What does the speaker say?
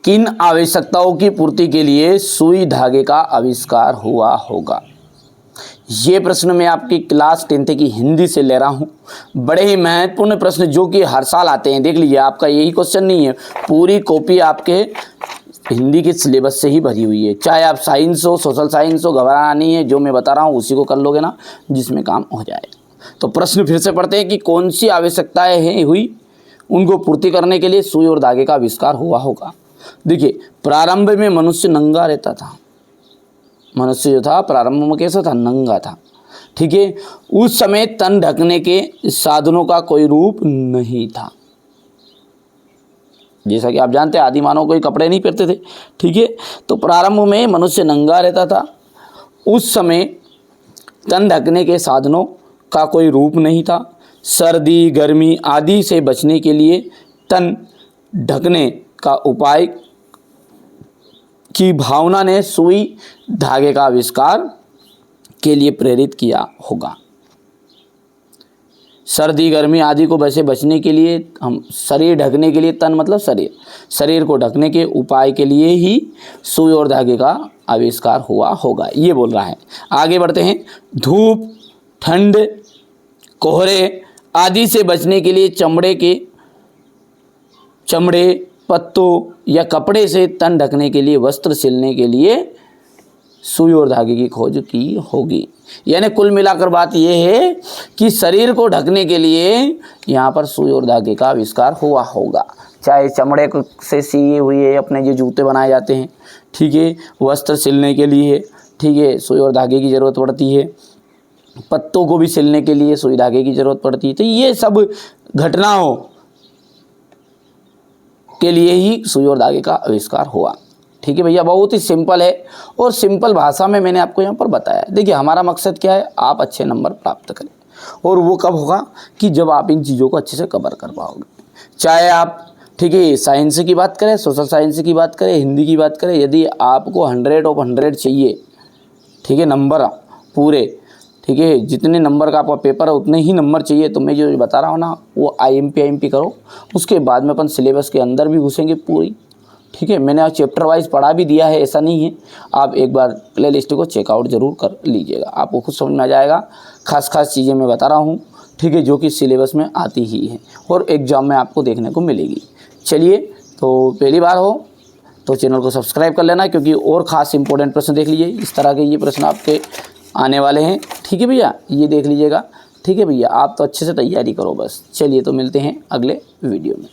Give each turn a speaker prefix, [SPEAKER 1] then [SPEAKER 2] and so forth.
[SPEAKER 1] किन आवश्यकताओं की पूर्ति के लिए सुई धागे का आविष्कार हुआ होगा। ये प्रश्न मैं आपकी क्लास 10th की हिंदी से ले रहा हूँ। बड़े ही महत्वपूर्ण प्रश्न जो कि हर साल आते हैं। देख लीजिए, आपका यही क्वेश्चन नहीं है, पूरी कॉपी आपके हिंदी के सिलेबस से ही भरी हुई है। चाहे आप साइंस हो, सोशल साइंस हो, घबराना नहीं है, जो मैं बता रहा हूँ उसी को कर लोगे ना, जिसमें काम हो जाए। तो प्रश्न फिर से पढ़ते हैं कि कौन सी आवश्यकताएं हुई, उनको पूर्ति करने के लिए सुई और धागे का आविष्कार हुआ होगा। देखिए, प्रारंभ में मनुष्य नंगा रहता था। मनुष्य जो था प्रारंभ में कैसा था, नंगा था। ठीक है, उस समय तन ढकने के साधनों का कोई रूप नहीं था। जैसा कि आप जानते हैं, आदि मानव कोई कपड़े नहीं पहनते थे। ठीक है, तो प्रारंभ में मनुष्य नंगा रहता था। उस समय तन ढकने के साधनों का कोई रूप नहीं था। सर्दी गर्मी आदि से बचने के लिए तन ढकने का उपाय की भावना ने सुई धागे का आविष्कार के लिए प्रेरित किया होगा। सर्दी गर्मी आदि को वैसे बचने के लिए, हम शरीर ढकने के लिए, तन मतलब शरीर को ढकने के उपाय के लिए ही सुई और धागे का आविष्कार हुआ होगा, ये बोल रहा है। आगे बढ़ते हैं। धूप, ठंड, कोहरे आदि से बचने के लिए चमड़े, पत्तों या कपड़े से तन ढकने के लिए, वस्त्र सिलने के लिए सुई और धागे की खोज की होगी। यानी कुल मिलाकर बात यह है कि शरीर को ढकने के लिए यहाँ पर सुई और धागे का आविष्कार हुआ होगा। चाहे चमड़े से सिए हुए अपने जो जूते बनाए जाते हैं, ठीक है, वस्त्र सिलने के लिए, ठीक है, सुई और धागे की ज़रूरत पड़ती है। पत्तों को भी सिलने के लिए सुई धागे की ज़रूरत पड़ती है। तो ये सब घटनाओं के लिए ही सुई और धागे का आविष्कार हुआ। ठीक है भैया, बहुत ही सिंपल है और सिंपल भाषा में मैंने आपको यहाँ पर बताया। देखिए, हमारा मकसद क्या है, आप अच्छे नंबर प्राप्त करें। और वो कब होगा कि जब आप इन चीज़ों को अच्छे से कवर कर पाओगे। चाहे आप, ठीक है, साइंस की बात करें, सोशल साइंस की बात करें, हिंदी की बात करें, यदि आपको 100/100 चाहिए, ठीक है, नंबर पूरे, ठीक है, जितने नंबर का आपका पेपर है उतने ही नंबर चाहिए, तो मैं जो बता रहा हूँ ना, वो IMP करो। उसके बाद में अपन सिलेबस के अंदर भी घुसेंगे पूरी। ठीक है, मैंने आज चैप्टर वाइज पढ़ा भी दिया है, ऐसा नहीं है। आप एक बार प्ले लिस्ट को चेकआउट जरूर कर लीजिएगा, आपको खुद समझ में आ जाएगा। खास चीज़ें मैं बता रहा हूँ, ठीक है, जो कि सिलेबस में आती ही है और एग्जाम में आपको देखने को मिलेगी। चलिए, तो पहली बार हो तो चैनल को सब्सक्राइब कर लेना, क्योंकि और ख़ास इंपॉर्टेंट प्रश्न देख लीजिए। इस तरह के ये प्रश्न आपके आने वाले हैं। ठीक है भैया, ये देख लीजिएगा। ठीक है भैया, आप तो अच्छे से तैयारी करो बस। चलिए, तो मिलते हैं अगले वीडियो में।